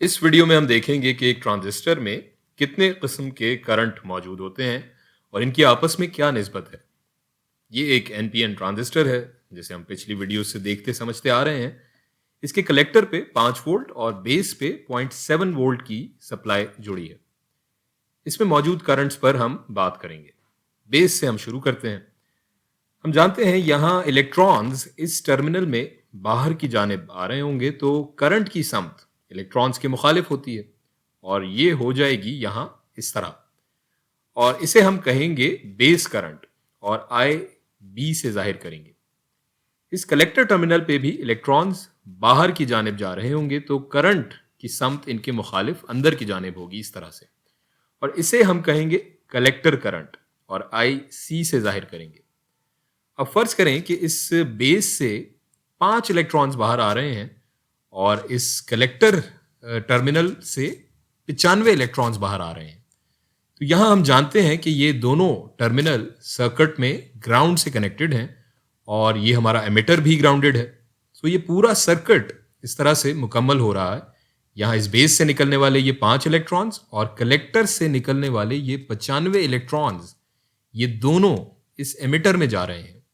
इस वीडियो में हम देखेंगे कि एक ट्रांजिस्टर में कितने किस्म के करंट मौजूद होते हैं और इनकी आपस में क्या निस्बत है। ये एक एनपीएन ट्रांजिस्टर है, जिसे हम पिछली वीडियो से देखते समझते आ रहे हैं। इसके कलेक्टर पे 5 वोल्ट और बेस पे 0.7 वोल्ट की सप्लाई जुड़ी है। इसमें मौजूद करंट्स पर हम बात करेंगे। बेस से हम शुरू करते हैं। हम जानते हैं यहाँ इलेक्ट्रॉन्स इस टर्मिनल में बाहर की जानिब आ रहे होंगे, तो करंट की समत इलेक्ट्रॉन्स के मुखालिफ होती है और ये हो जाएगी यहाँ इस तरह। और इसे हम कहेंगे बेस करंट और आई बी से जाहिर करेंगे। इस कलेक्टर टर्मिनल पे भी इलेक्ट्रॉन्स बाहर की जानिब जा रहे होंगे, तो करंट की समत इनके मुखालिफ अंदर की जानिब होगी इस तरह से। और इसे हम कहेंगे कलेक्टर करंट और आई सी से जाहिर करेंगे। अब फर्ज करें कि इस बेस से 5 इलेक्ट्रॉन्स बाहर आ रहे हैं और इस कलेक्टर टर्मिनल से 95 इलेक्ट्रॉन्स बाहर आ रहे हैं। तो यहां हम जानते हैं कि ये दोनों टर्मिनल सर्किट में ग्राउंड से कनेक्टेड हैं और ये हमारा एमिटर भी ग्राउंडेड है। तो ये पूरा सर्किट इस तरह से मुकम्मल हो रहा है। यहाँ इस बेस से निकलने वाले ये 5 इलेक्ट्रॉन्स और कलेक्टर से निकलने वाले ये 95 इलेक्ट्रॉन्स, ये दोनों इस एमिटर में जा रहे हैं,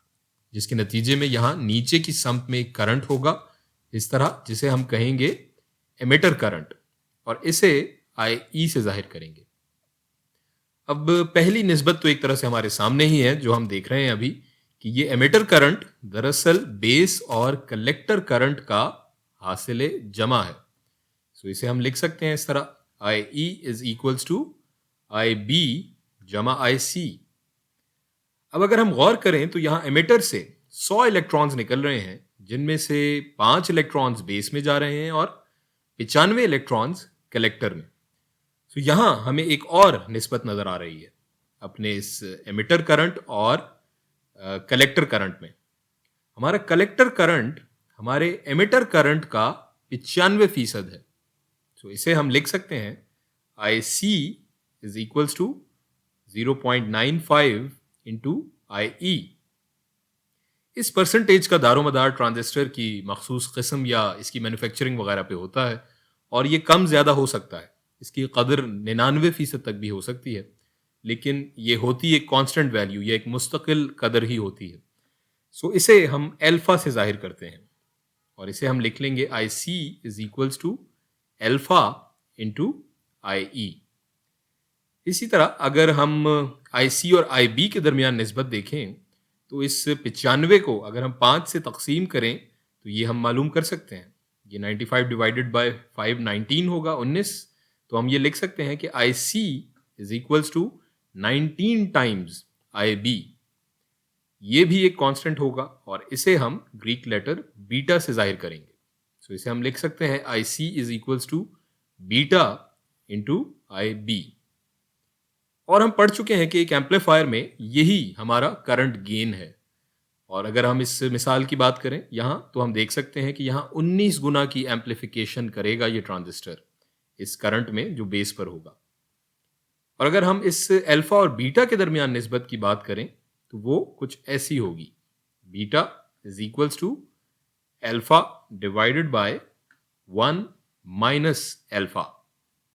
जिसके नतीजे में यहाँ नीचे की सम्प में एक करंट होगा इस तरह, जिसे हम कहेंगे एमिटर करंट और इसे आई ई से जाहिर करेंगे। अब पहली निस्बत तो एक तरह से हमारे सामने ही है, जो हम देख रहे हैं अभी, कि ये एमिटर करंट दरअसल बेस और कलेक्टर करंट का हासिल जमा है। सो इसे हम लिख सकते हैं इस तरह, I E is equals to I B जमा आई सी। अब अगर हम गौर करें तो यहाँ एमिटर से 100 इलेक्ट्रॉन्स निकल रहे हैं, जिनमें से 5 इलेक्ट्रॉन्स बेस में जा रहे हैं और 95 इलेक्ट्रॉन्स कलेक्टर में। तो यहाँ हमें एक और निस्बत नजर आ रही है अपने इस एमिटर करंट और कलेक्टर करंट में। हमारा कलेक्टर करंट हमारे एमिटर करंट का 95% है। तो इसे हम लिख सकते हैं I C is equals to 0.95 into I ई। इस परसेंटेज का दारोमदार ट्रांजिस्टर की मखसूस किस्म या इसकी मैन्युफैक्चरिंग वगैरह पे होता है और ये कम ज़्यादा हो सकता है। इसकी कदर 99% तक भी हो सकती है, लेकिन ये होती एक कांस्टेंट वैल्यू या एक मुस्तकिल कदर ही होती है। सो इसे हम अल्फा से जाहिर करते हैं और इसे हम लिख लेंगे I C is equals to alpha into I E. इसी तरह अगर हम आई सी और आई बी के दरमियान निस्बत देखें तो इस 95 को अगर हम 5 से तकसीम करें तो ये हम मालूम कर सकते हैं। ये 95 डिवाइडेड बाय 5 19 होगा, 19। तो हम ये लिख सकते हैं कि I C is equals to 19 times I B. ये भी एक कांस्टेंट होगा और इसे हम ग्रीक लेटर बीटा से जाहिर करेंगे। सो इसे हम लिख सकते हैं I C is equals to beta into I B. और हम पढ़ चुके हैं कि एक एम्पलीफायर में यही हमारा करंट गेन है। और अगर हम इस मिसाल की बात करें यहाँ, तो हम देख सकते हैं कि यहाँ 19 गुना की एम्पलीफिकेशन करेगा ये ट्रांजिस्टर इस करंट में जो बेस पर होगा। और अगर हम इस अल्फा और बीटा के दरमियान निस्बत की बात करें तो वो कुछ ऐसी होगी, beta is equals to alpha divided by 1 minus alpha.